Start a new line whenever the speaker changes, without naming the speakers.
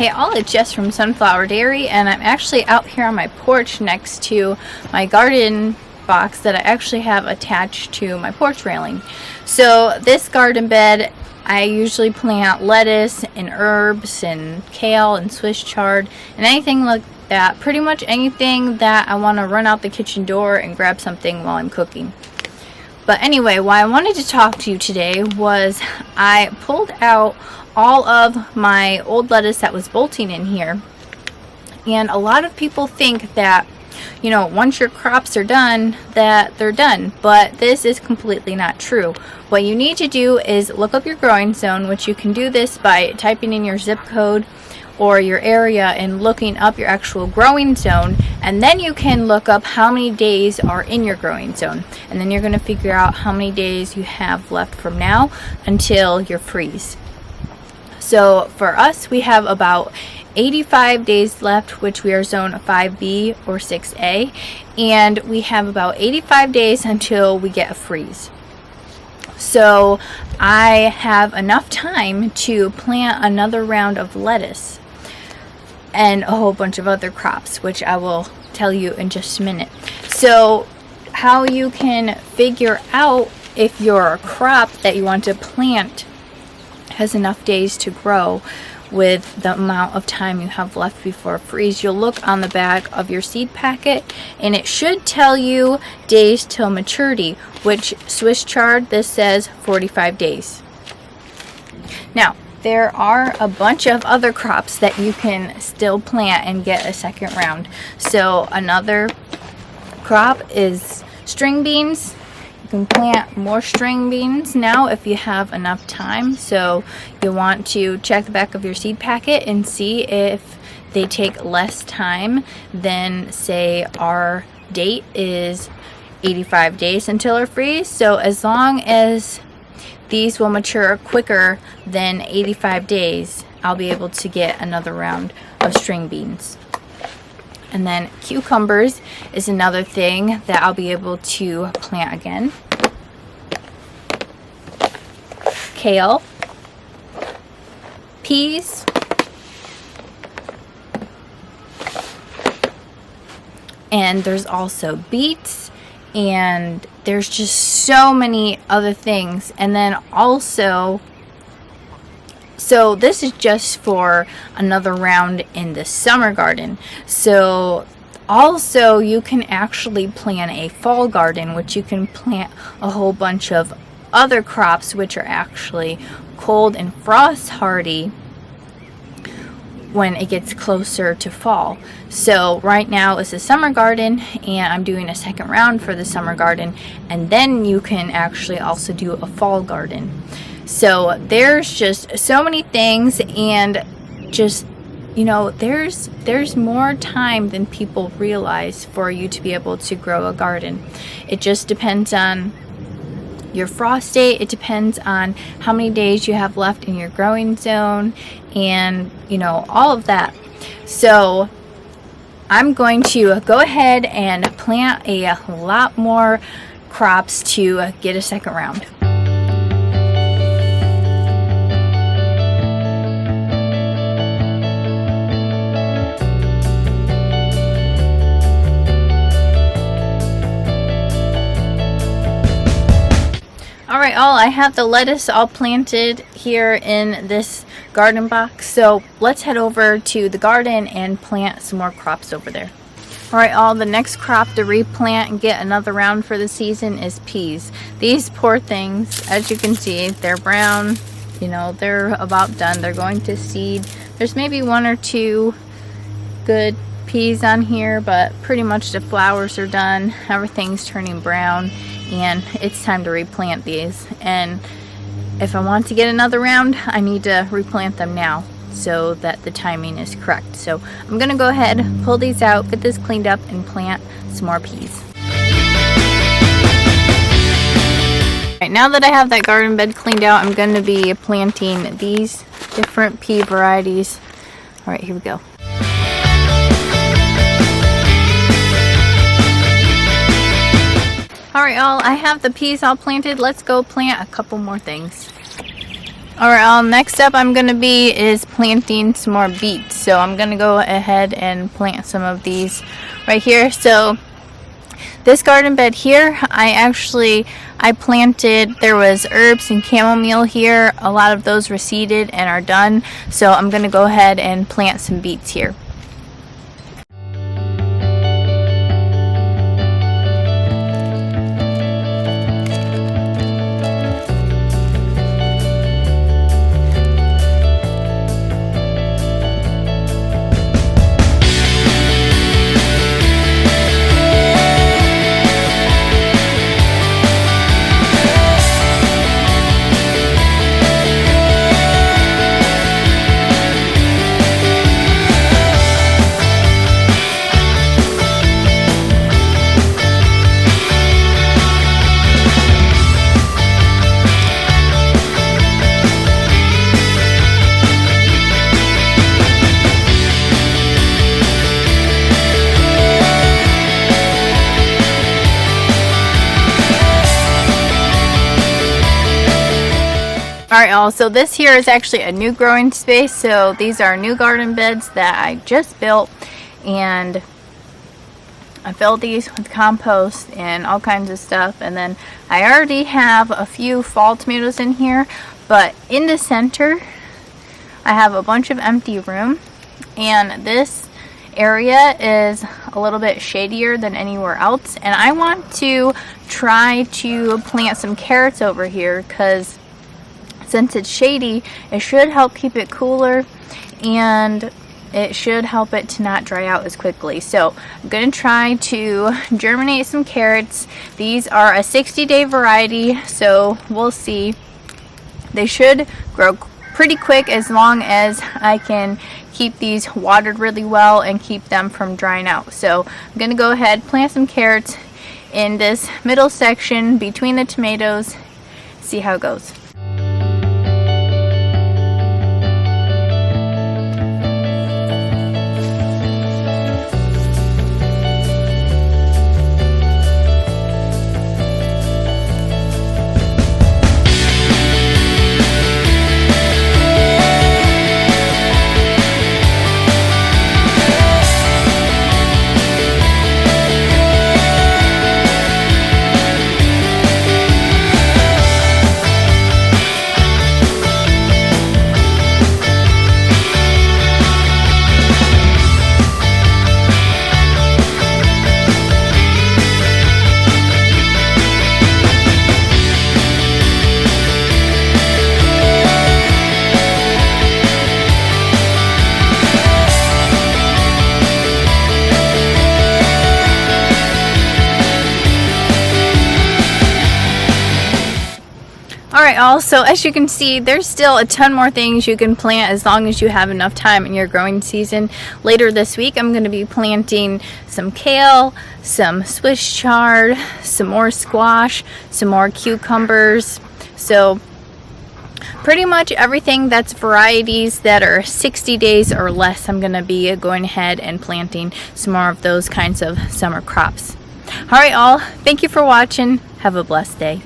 Hey all, it's Jess from Sunflower Dairy, and I'm actually out here on my porch next to my garden box that I actually have attached to my porch railing. So this garden bed, I usually plant lettuce and herbs and kale and Swiss chard and anything like that. Pretty much anything that I want to run out the kitchen door and grab something while I'm cooking. But anyway, why I wanted to talk to you today was I pulled out all of my old lettuce that was bolting in here, and a lot of people think that, you know, once your crops are done, that they're done, but this is completely not true. What you need to do is look up your growing zone, which you can do this by typing in your zip code or your area and looking up your actual growing zone, and then you can look up how many days are in your growing zone, and then you're going to figure out how many days you have left from now until your freeze. So for us, we have about 85 days left, which we are zone 5B or 6A, and we have about 85 days until we get a freeze. So I have enough time to plant another round of lettuce and a whole bunch of other crops, which I will tell you in just a minute. So how you can figure out if your crop that you want to plant has enough days to grow with the amount of time you have left before freeze, you'll look on the back of your seed packet and it should tell you days till maturity, which Swiss chard, this says 45 days. Now there are a bunch of other crops that you can still plant and get a second round. So another crop is string beans. You can plant more string beans now if you have enough time. So you want to check the back of your seed packet and see if they take less time than, say, our date is 85 days until our freeze. So as long as these will mature quicker than 85 days, I'll be able to get another round of string beans. And then cucumbers is another thing that I'll be able to plant again. Kale, peas, and there's also beets, and there's just so many other things. And then also, so this is just for another round in the summer garden. So also you can actually plant a fall garden, which you can plant a whole bunch of other crops which are actually cold and frost hardy when it gets closer to fall. So right now is the summer garden, and I'm doing a second round for the summer garden, and then you can actually also do a fall garden. So there's just so many things, and just, you know, there's more time than people realize for you to be able to grow a garden. It just depends on your frost date, it depends on how many days you have left in your growing zone, and you know, all of that. So I'm going to go ahead and plant a lot more crops to get a second round. Alright all, I have the lettuce all planted here in this garden box, so let's head over to the garden and plant some more crops over there. Alright all, the next crop to replant and get another round for the season is peas. These poor things, as you can see, they're brown, you know, they're about done. They're going to seed. There's maybe one or two good peas on here, but pretty much the flowers are done. Everything's turning brown, and it's time to replant these. And if I want to get another round, I need to replant them now so that the timing is correct. So I'm gonna go ahead, pull these out, get this cleaned up, and plant some more peas. Alright, now that I have that garden bed cleaned out, I'm gonna be planting these different pea varieties. Alright, here we go. Alright y'all, I have the peas all planted. Let's go plant a couple more things. Alright, next up I'm going to be is planting some more beets. So I'm going to go ahead and plant some of these right here. So this garden bed here, I planted, there was herbs and chamomile here. A lot of those were seeded and are done. So I'm going to go ahead and plant some beets here. Alright y'all, so this here is actually a new growing space. So these are new garden beds that I just built, and I filled these with compost and all kinds of stuff. And then I already have a few fall tomatoes in here, but in the center I have a bunch of empty room, and this area is a little bit shadier than anywhere else, and I want to try to plant some carrots over here because since it's shady, it should help keep it cooler, and it should help it to not dry out as quickly. So I'm going to try to germinate some carrots. These are a 60-day variety, so we'll see. They should grow pretty quick as long as I can keep these watered really well and keep them from drying out. So I'm going to go ahead, plant some carrots in this middle section between the tomatoes, see how it goes. Alright all, so as you can see, there's still a ton more things you can plant as long as you have enough time in your growing season. Later this week I'm going to be planting some kale, some Swiss chard, some more squash, some more cucumbers. So pretty much everything that's varieties that are 60 days or less, I'm going to be going ahead and planting some more of those kinds of summer crops. Alright all, thank you for watching. Have a blessed day.